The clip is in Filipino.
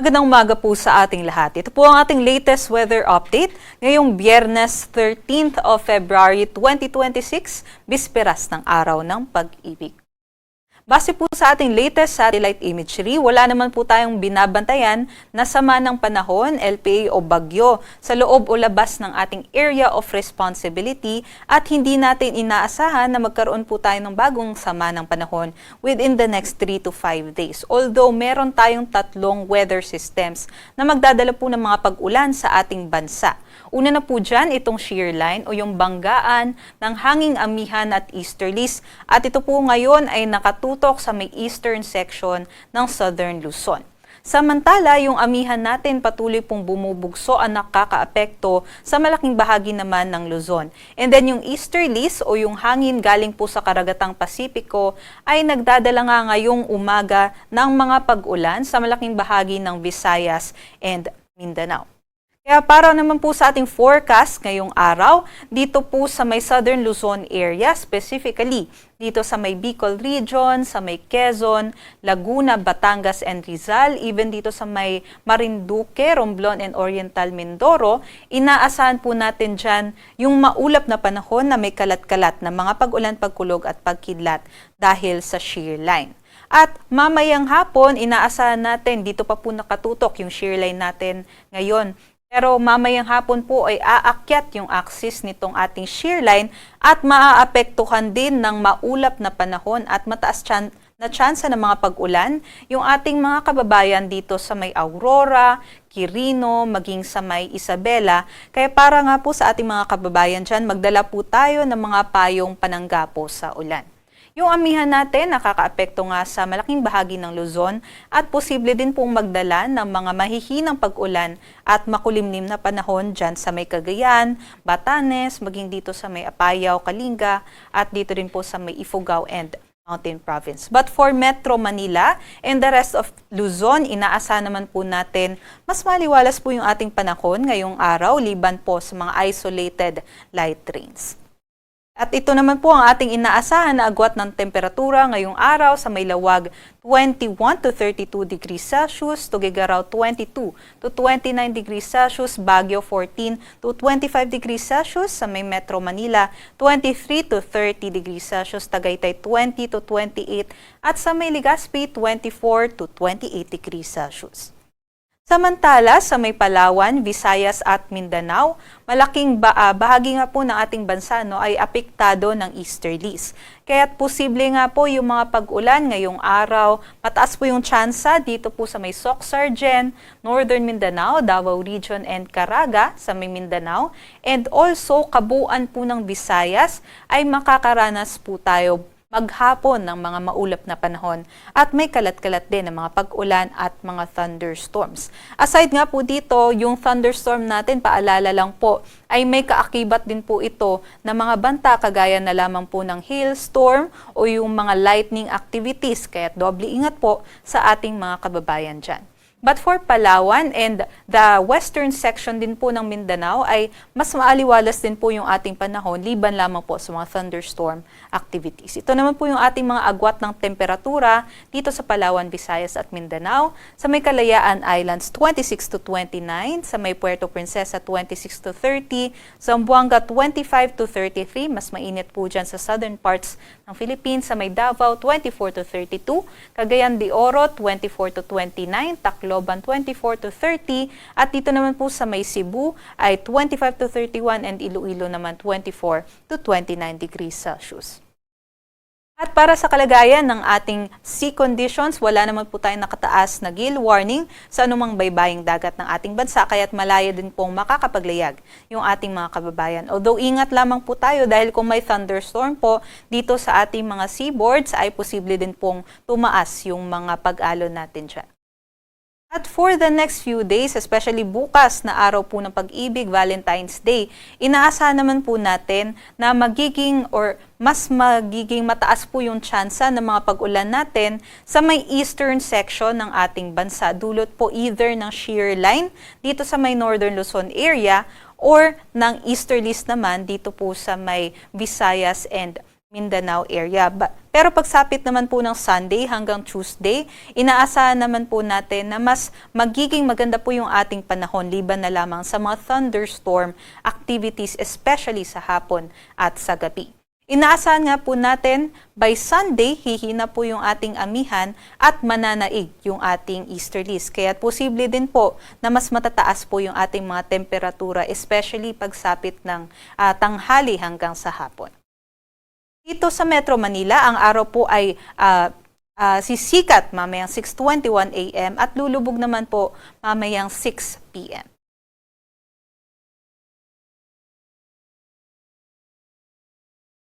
Magandang umaga po sa ating lahat. Ito po ang ating latest weather update ngayong Biyernes 13th of February 2026, bisperas ng Araw ng Pag-ibig. Base po sa ating latest satellite imagery, wala naman po tayong binabantayan na sama ng panahon, LPA o bagyo sa loob o labas ng ating area of responsibility at hindi natin inaasahan na magkaroon po tayo ng bagong sama ng panahon within the next 3 to 5 days. Although meron tayong tatlong weather systems na magdadala po ng mga pag-ulan sa ating bansa. Una na po dyan itong shear line o yung banggaan ng hanging amihan at easterlies at ito po ngayon ay nakatutok sa may eastern section ng southern Luzon. Samantala, yung amihan natin patuloy pong bumubugso ang nakakaapekto sa malaking bahagi naman ng Luzon. And then yung easterlies o yung hangin galing po sa karagatang Pasipiko ay nagdadala nga ngayong umaga ng mga pag-ulan sa malaking bahagi ng Visayas and Mindanao. Kaya para naman po sa ating forecast ngayong araw, dito po sa may Southern Luzon area, specifically dito sa may Bicol region, sa may Quezon, Laguna, Batangas and Rizal, even dito sa may Marinduque, Romblon and Oriental Mindoro, inaasahan po natin dyan yung maulap na panahon na may kalat-kalat na mga pag-ulan, pagkulog at pagkidlat dahil sa shear line. At mamayang hapon, inaasahan natin, dito pa po nakatutok yung shear line natin ngayon. Pero mamayang hapon po ay aakyat yung axis nitong ating shear line at maaapektuhan din ng maulap na panahon at mataas na tsansa ng mga pag-ulan yung ating mga kababayan dito sa may Aurora, Quirino, maging sa may Isabela. Kaya para nga po sa ating mga kababayan dyan, magdala po tayo ng mga payong panangga po sa ulan. Yung amihan natin nakakaapekto nga sa malaking bahagi ng Luzon at posible din pong magdala ng mga mahihinang pag-ulan at makulimlim na panahon dyan sa may Cagayan, Batanes, maging dito sa may Apayao, Kalinga at dito rin po sa may Ifugao and Mountain Province. But for Metro Manila and the rest of Luzon, inaasahan naman po natin mas maliwalas po yung ating panahon ngayong araw liban po sa mga isolated light rains. At ito naman po ang ating inaasahan na agwat ng temperatura ngayong araw sa may Lawag 21 to 32 degrees Celsius, Tuguegarao 22 to 29 degrees Celsius, Baguio 14 to 25 degrees Celsius, sa may Metro Manila 23 to 30 degrees Celsius, Tagaytay 20 to 28 at sa may Legazpi 24 to 28 degrees Celsius. Samantala, sa may Palawan, Visayas at Mindanao, malaking bahagi nga po ng ating bansa ay apektado ng easterlies. Kaya't posible nga po yung mga pag-ulan ngayong araw, mataas po yung tsansa dito po sa may Soc-Sargen, Northern Mindanao, Davao Region and Caraga sa may Mindanao. And also, kabuuan po ng Visayas ay makakaranas po tayo maghapon ng mga maulap na panahon at may kalat-kalat din ng mga pag-ulan at mga thunderstorms. Aside nga po dito, yung thunderstorm natin, paalala lang po, ay may kaakibat din po ito na mga banta kagaya na lamang po ng hailstorm o yung mga lightning activities. Kaya doble ingat po sa ating mga kababayan dyan. But for Palawan and the western section din po ng Mindanao ay mas maaliwalas din po yung ating panahon liban lamang po sa mga thunderstorm activities. Ito naman po yung ating mga agwat ng temperatura dito sa Palawan, Visayas at Mindanao. Sa may Kalayaan Islands 26 to 29, sa may Puerto Princesa 26 to 30, Zamboanga 25 to 33, mas mainit po dyan sa southern parts ng Philippines, sa may Davao 24 to 32, Cagayan de Oro 24 to 29, Tacloban 24 to 30 at dito naman po sa may Cebu ay 25 to 31 and Iloilo naman 24 to 29 degrees Celsius. At para sa kalagayan ng ating sea conditions, wala naman po tayong nakataas na gale warning sa anumang baybaying dagat ng ating bansa, kaya't malaya din pong makakapaglayag yung ating mga kababayan. Although ingat lamang po tayo dahil kung may thunderstorm po dito sa ating mga seaboards ay posible din pong tumaas yung mga pag-alon natin dyan. At for the next few days, especially bukas na araw po ng Pag-ibig, Valentine's Day, inaasahan naman po natin na mas magiging mataas po yung tsansa ng mga pag-ulan natin sa may eastern section ng ating bansa. Dulot po either ng shear line dito sa may northern Luzon area or ng easterlies naman dito po sa may Visayas and Mindanao area. Pero pagsapit naman po ng Sunday hanggang Tuesday, inaasahan naman po natin na mas magiging maganda po yung ating panahon liban na lamang sa mga thunderstorm activities, especially sa hapon at sa gabi. Inaasahan nga po natin, by Sunday, hihina po yung ating amihan at mananaig yung ating easterlies. Kaya posible din po na mas matataas po yung ating mga temperatura, especially pagsapit ng tanghali hanggang sa hapon. Dito sa Metro Manila, ang araw po ay sisikat mamayang 6:21 a.m. at lulubog naman po mamayang 6 p.m.